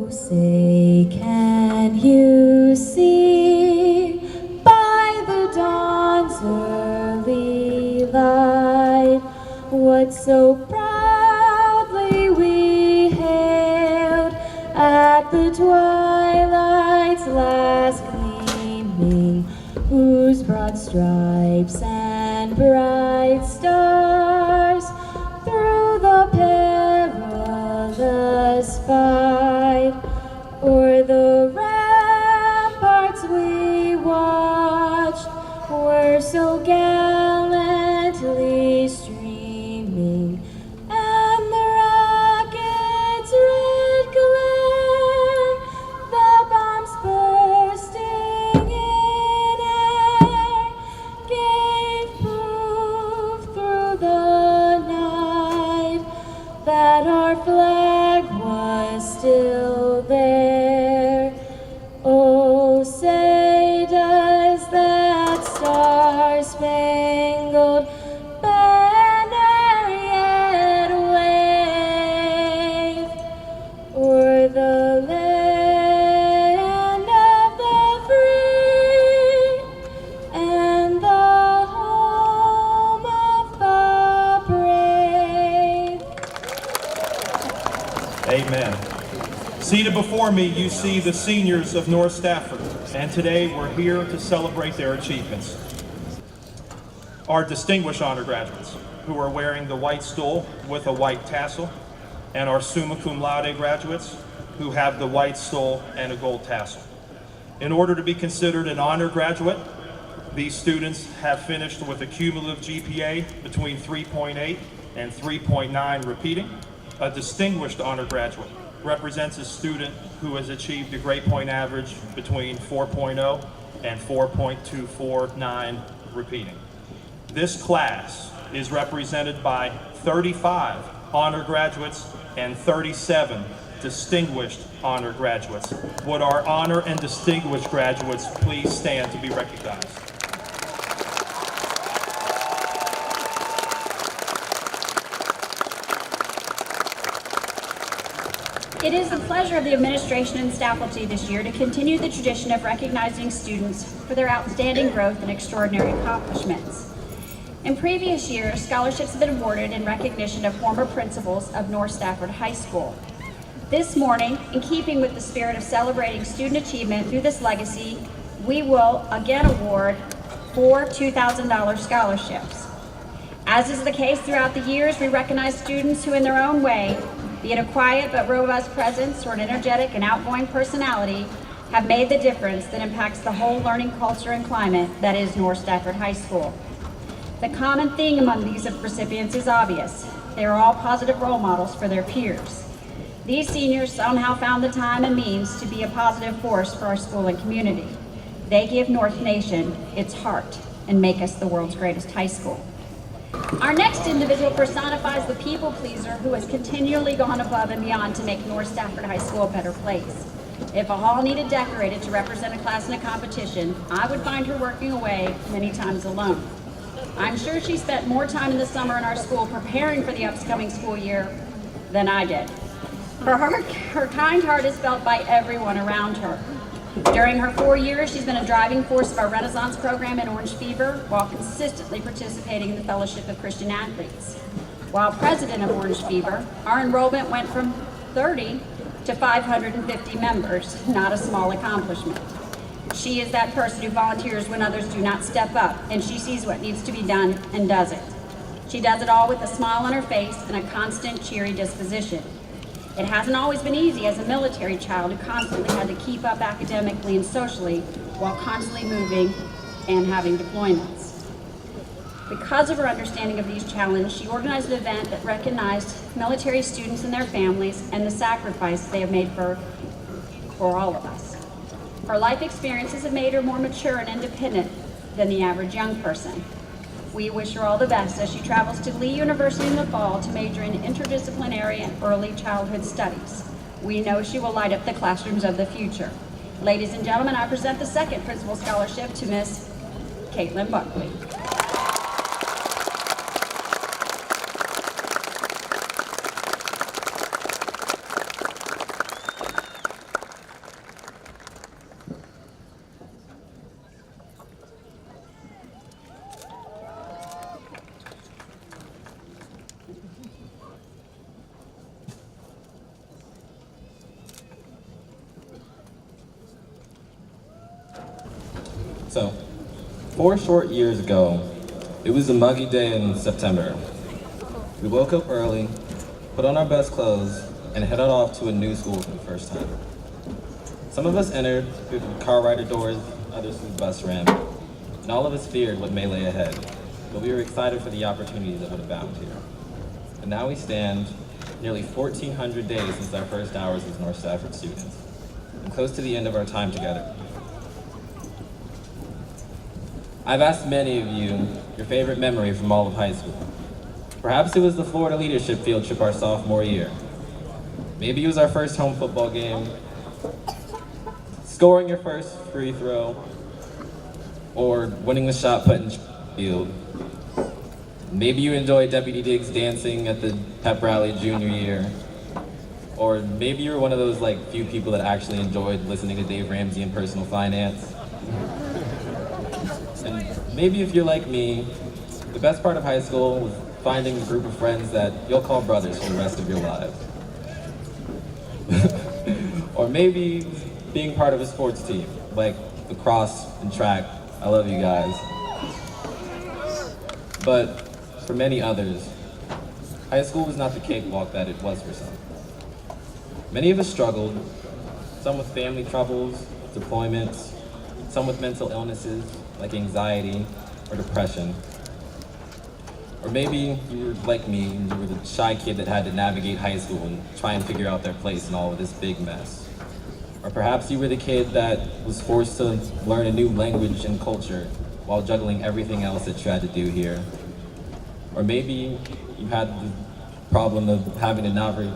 Say, can you see by the dawn's early light what so proudly we hailed at the twilight's last gleaming, whose broad stripes and bright stars through the perilous fight o'er the ramparts we watched were so gallantly streaming, and the rocket's red glare, the bombs bursting in air, gave proof through the night that our flag was still there. Oh, say does that star-spangled banner yet wave o'er the land of the free and the home of the brave? Amen. Seated before me, you see the seniors of North Stafford, and today we're here to celebrate their achievements. Our distinguished honor graduates, who are wearing the white stole with a white tassel, and our summa cum laude graduates, who have the white stole and a gold tassel. In order to be considered an honor graduate, these students have finished with a cumulative GPA between 3.8 and 3.9 repeating. A distinguished honor graduate represents a student who has achieved a grade point average between 4.0 and 4.249 repeating. This class is represented by 35 honor graduates and 37 distinguished honor graduates. Would our honor and distinguished graduates please stand to be recognized? It is the pleasure of the administration and faculty this year to continue the tradition of recognizing students for their outstanding growth and extraordinary accomplishments. In previous years, scholarships have been awarded in recognition of former principals of North Stafford High School. This morning, in keeping with the spirit of celebrating student achievement through this legacy, we will again award 4 $2,000 scholarships. As is the case throughout the years, we recognize students who in their own way, be it a quiet but robust presence or an energetic and outgoing personality, have made the difference that impacts the whole learning culture and climate that is North Stafford High School. The common theme among these recipients is obvious. They are all positive role models for their peers. These seniors somehow found the time and means to be a positive force for our school and community. They give North Nation its heart and make us the world's greatest high school. Our next individual personifies the people pleaser who has continually gone above and beyond to make North Stafford High School a better place. If a hall needed decorated to represent a class in a competition, I would find her working away many times alone. I'm sure she spent more time in the summer in our school preparing for the upcoming school year than I did. Her kind heart is felt by everyone around her. During her 4 years, she's been a driving force of our Renaissance program in Orange Fever, while consistently participating in the Fellowship of Christian Athletes. While president of Orange Fever, our enrollment went from 30 to 550 members, not a small accomplishment. She is that person who volunteers when others do not step up, and she sees what needs to be done and does it. She does it all with a smile on her face and a constant, cheery disposition. It hasn't always been easy as a military child who constantly had to keep up academically and socially while constantly moving and having deployments. Because of her understanding of these challenges, she organized an event that recognized military students and their families and the sacrifice they have made for all of us. Her life experiences have made her more mature and independent than the average young person. We wish her all the best as she travels to Lee University in the fall to major in interdisciplinary and early childhood studies. We know she will light up the classrooms of the future. Ladies and gentlemen, I present the second Principal Scholarship to Miss Kaitlyn Buckley. So, 4 short years ago, it was a muggy day in September. We woke up early, put on our best clothes, and headed off to a new school for the first time. Some of us entered through the car rider doors, others through the bus ramp, and all of us feared what may lay ahead, but we were excited for the opportunities that would abound here. And now we stand nearly 1,400 days since our first hours as North Stafford students, and close to the end of our time together. I've asked many of you your favorite memory from all of high school. Perhaps it was the Florida leadership field trip our sophomore year. Maybe it was our first home football game, scoring your first free throw, or winning the shot put in field. Maybe you enjoyed Deputy Diggs dancing at the pep rally junior year. Or maybe you were one of those few people that actually enjoyed listening to Dave Ramsey in personal finance. And maybe if you're like me, the best part of high school was finding a group of friends that you'll call brothers for the rest of your lives. Or maybe being part of a sports team, like lacrosse and track. I love you guys. But for many others, high school was not the cakewalk that it was for some. Many of us struggled, some with family troubles, deployments, some with mental illnesses like anxiety or depression. Or maybe you were like me, and you were the shy kid that had to navigate high school and try and figure out their place in all of this big mess. Or perhaps you were the kid that was forced to learn a new language and culture while juggling everything else that you had to do here. Or maybe you had the problem of having to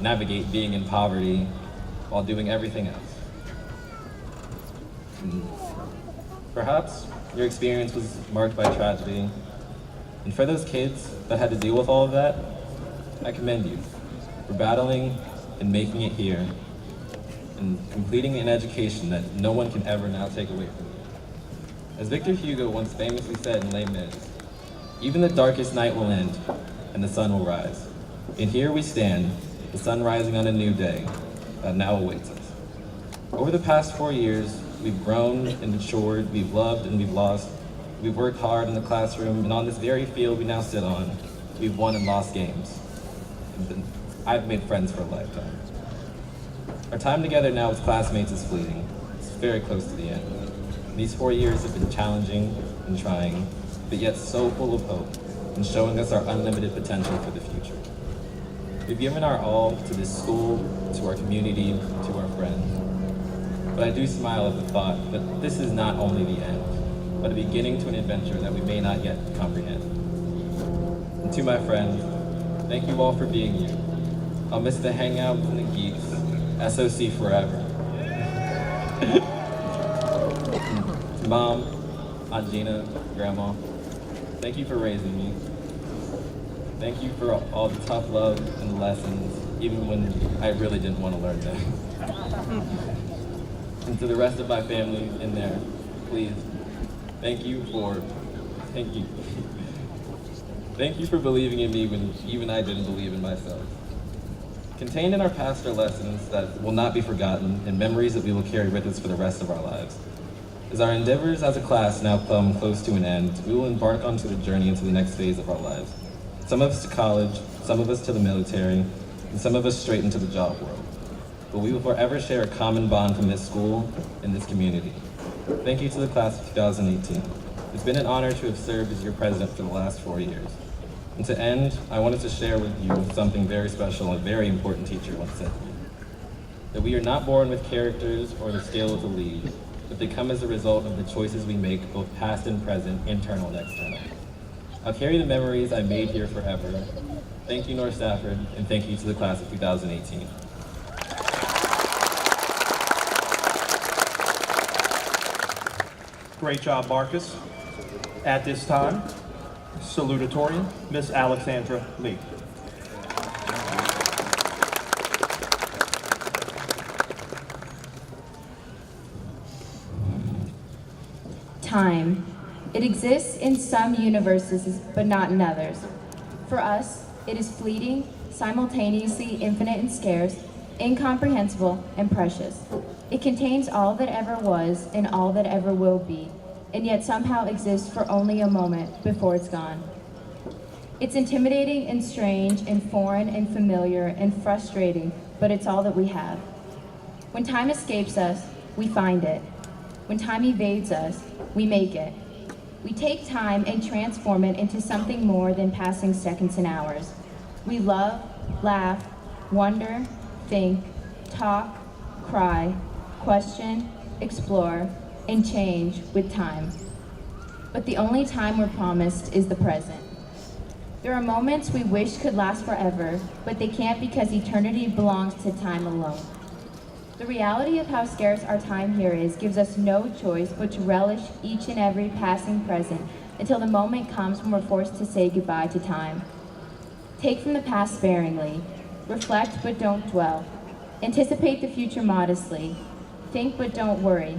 navigate being in poverty while doing everything else. And perhaps your experience was marked by tragedy. And for those kids that had to deal with all of that, I commend you for battling and making it here and completing an education that no one can ever now take away from you. As Victor Hugo once famously said in Les Mis, even the darkest night will end and the sun will rise. And here we stand, the sun rising on a new day that now awaits us. Over the past 4 years, we've grown and matured, we've loved and we've lost. We've worked hard in the classroom, and on this very field we now sit on, we've won and lost games. And I've made friends for a lifetime. Our time together now as classmates is fleeting. It's very close to the end. These 4 years have been challenging and trying, but yet so full of hope, and showing us our unlimited potential for the future. We've given our all to this school, to our community, to our friends. But I do smile at the thought that this is not only the end, but a beginning to an adventure that we may not yet comprehend. And to my friends, thank you all for being you. I'll miss the hangouts and the geeks. SOC forever. To Mom, Aunt Gina, Grandma, thank you for raising me. Thank you for all the tough love and the lessons, even when I really didn't want to learn them. And to the rest of my family in there, please, thank you for believing in me when even I didn't believe in myself. Contained in our past are lessons that will not be forgotten and memories that we will carry with us for the rest of our lives. As our endeavors as a class now come close to an end, we will embark onto the journey into the next phase of our lives. Some of us to college, some of us to the military, and some of us straight into the job world. But we will forever share a common bond from this school and this community. Thank you to the class of 2018. It's been an honor to have served as your president for the last 4 years. And to end, I wanted to share with you something very special a very important teacher once said to me. That we are not born with characters or the skill to lead, but they come as a result of the choices we make, both past and present, internal and external. I'll carry the memories I made here forever. Thank you, North Stafford, and thank you to the class of 2018. Great job, Marcus. At this time, salutatorian, Miss Alexandra Lee. Time. It exists in some universes, but not in others. For us, it is fleeting, simultaneously infinite and scarce, incomprehensible and precious. It contains all that ever was and all that ever will be, and yet somehow exists for only a moment before it's gone. It's intimidating and strange and foreign and familiar and frustrating, but it's all that we have. When time escapes us, we find it. When time evades us, we make it. We take time and transform it into something more than passing seconds and hours. We love, laugh, wonder, think, talk, cry, question, explore, and change with time. But the only time we're promised is the present. There are moments we wish could last forever, but they can't because eternity belongs to time alone. The reality of how scarce our time here is gives us no choice but to relish each and every passing present until the moment comes when we're forced to say goodbye to time. Take from the past sparingly, reflect but don't dwell, anticipate the future modestly, think but don't worry.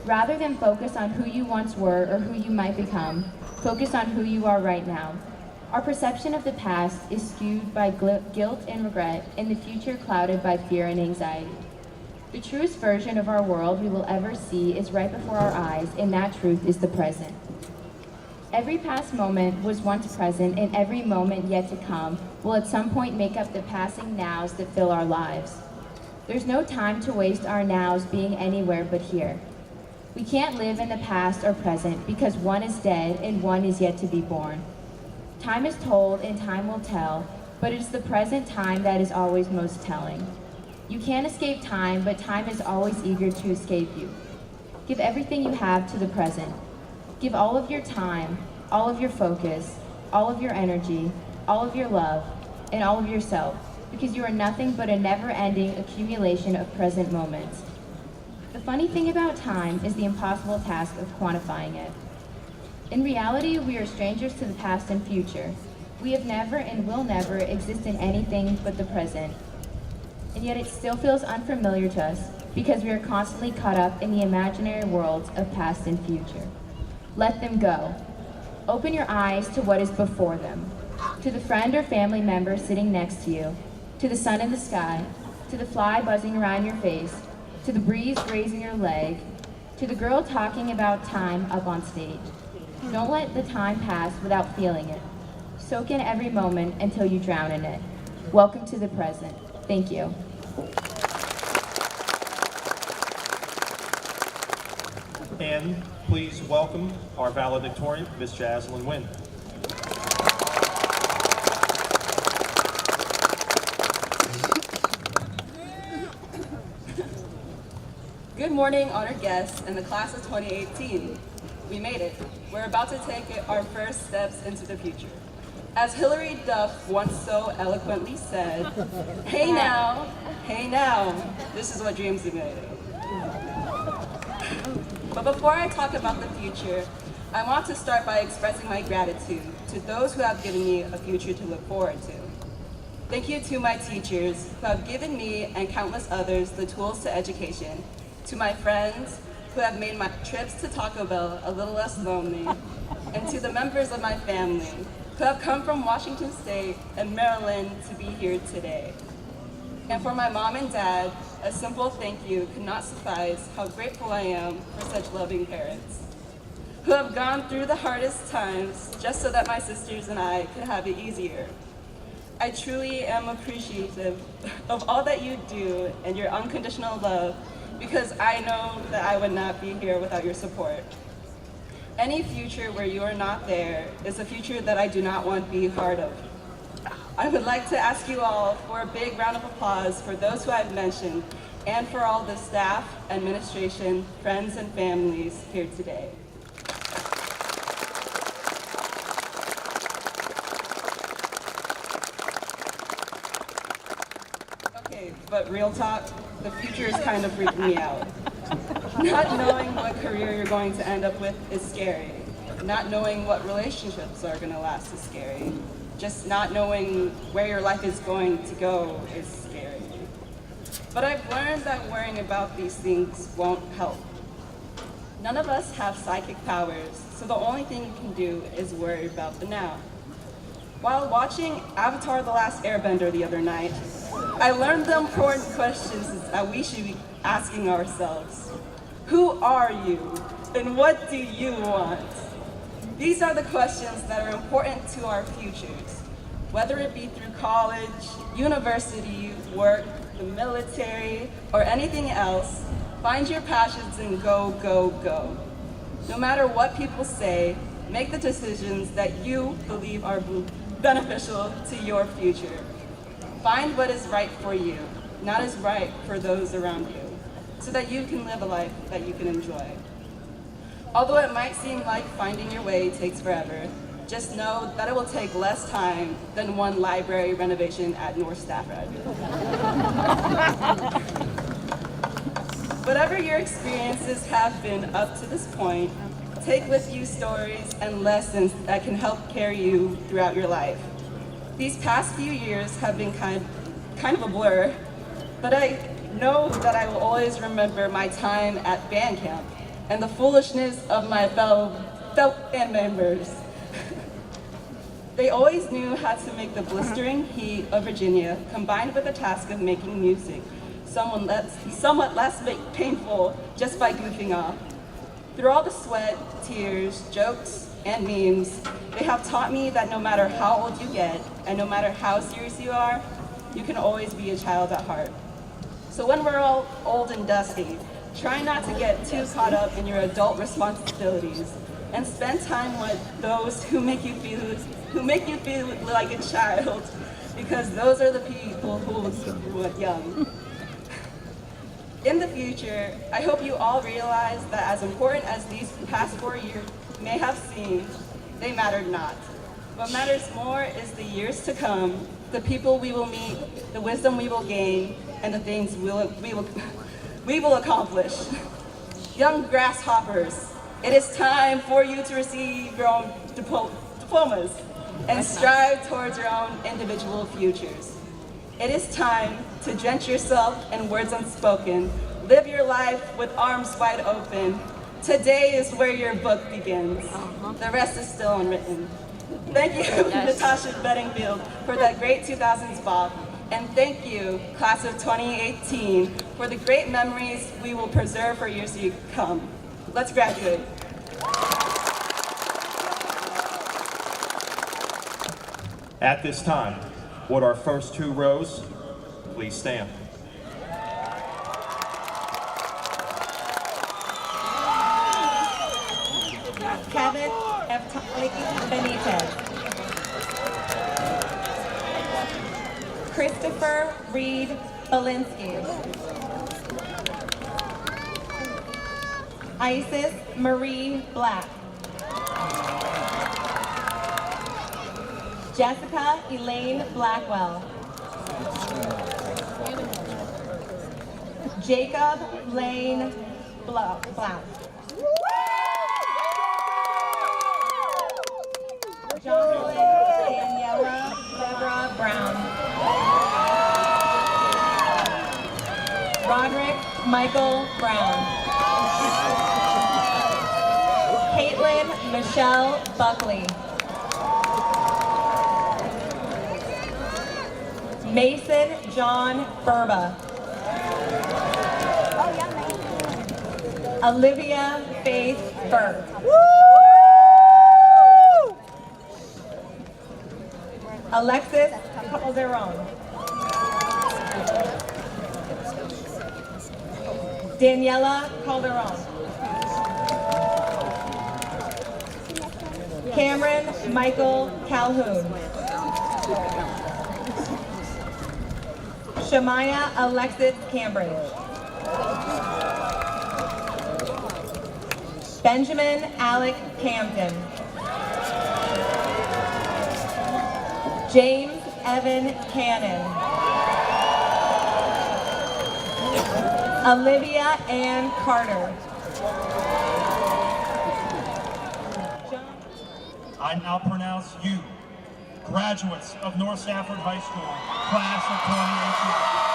Rather than focus on who you once were or who you might become, focus on who you are right now. Our perception of the past is skewed by guilt and regret, and the future clouded by fear and anxiety. The truest version of our world we will ever see is right before our eyes, and that truth is the present. Every past moment was once present, and every moment yet to come will at some point make up the passing nows that fill our lives. There's no time to waste our nows being anywhere but here. We can't live in the past or present because one is dead and one is yet to be born. Time is told and time will tell, but it is the present time that is always most telling. You can't escape time, but time is always eager to escape you. Give everything you have to the present. Give all of your time, all of your focus, all of your energy, all of your love, and all of yourself, because you are nothing but a never-ending accumulation of present moments. The funny thing about time is the impossible task of quantifying it. In reality, we are strangers to the past and future. We have never and will never exist in anything but the present. And yet it still feels unfamiliar to us because we are constantly caught up in the imaginary worlds of past and future. Let them go. Open your eyes to what is before them, to the friend or family member sitting next to you, to the sun in the sky, to the fly buzzing around your face, to the breeze grazing your leg, to the girl talking about time up on stage. Don't let the time pass without feeling it. Soak in every moment until you drown in it. Welcome to the present. Thank you. And please welcome our valedictorian, Ms. Jaslyn Wynn. Good morning, honored guests and the class of 2018. We made it. We're about to take our first steps into the future. As Hilary Duff once so eloquently said, hey now, this is what dreams are made of. But before I talk about the future, I want to start by expressing my gratitude to those who have given me a future to look forward to. Thank you to my teachers who have given me and countless others the tools to education, to my friends who have made my trips to Taco Bell a little less lonely, and to the members of my family who have come from Washington State and Maryland to be here today. And for my mom and dad, a simple thank you could not suffice how grateful I am for such loving parents, who have gone through the hardest times just so that my sisters and I could have it easier. I truly am appreciative of all that you do and your unconditional love, because I know that I would not be here without your support. Any future where you are not there is a future that I do not want to be a part of. I would like to ask you all for a big round of applause for those who I've mentioned, and for all the staff, administration, friends, and families here today. Okay, but real talk, the future is kind of freaking me out. Not knowing what career you're going to end up with is scary. Not knowing what relationships are going to last is scary. Just not knowing where your life is going to go is scary. But I've learned that worrying about these things won't help. None of us have psychic powers, so the only thing you can do is worry about the now. While watching Avatar: The Last Airbender the other night, I learned the important questions that we should be asking ourselves. Who are you? And what do you want? These are the questions that are important to our futures, whether it be through college, university, work, the military, or anything else. Find your passions and go, go, go. No matter what people say, make the decisions that you believe are beneficial to your future. Find what is right for you, not as right for those around you, so that you can live a life that you can enjoy. Although it might seem like finding your way takes forever, just know that it will take less time than one library renovation at North Stafford. Whatever your experiences have been up to this point, take with you stories and lessons that can help carry you throughout your life. These past few years have been kind of a blur, but I know that I will always remember my time at band camp and the foolishness of my fellow band members. They always knew how to make the blistering heat of Virginia, combined with the task of making music, somewhat less painful just by goofing off. Through all the sweat, tears, jokes, and memes, they have taught me that no matter how old you get, and no matter how serious you are, you can always be a child at heart. So when we're all old and dusty, try not to get too caught up in your adult responsibilities, and spend time with those who make you feel like a child, because those are the people who will keep you young. In the future, I hope you all realize that as important as these past 4 years may have seemed, they mattered not. What matters more is the years to come, the people we will meet, the wisdom we will gain, and the things we will accomplish. Young grasshoppers, it is time for you to receive your own diplomas and strive towards your own individual futures. It is time to drench yourself in words unspoken. Live your life with arms wide open. Today is where your book begins. The rest is still unwritten. Thank you, Natasha Bedingfield, for that great 2000s bop. And thank you, class of 2018, for the great memories we will preserve for years to come. Let's graduate. At this time, would our first two rows please stand? Kevin F. Benitez. Christopher Reed Belinsky. Isis Marie Black. Jessica Elaine Blackwell. Jacob Lane Blount. Jocelyn Daniela Deborah Brown. Roderick Michael Brown. Kaitlyn Michelle Buckley. Mason John Burba. Olivia Faith Burke. Alexis Calderon. Daniela Calderon. Cameron Michael Calhoun. Shamaya Alexis Cambridge. Benjamin Alec Camden. James Evan Cannon. Olivia Ann Carter. I now pronounce you, graduates of North Stafford High School, class of 2018.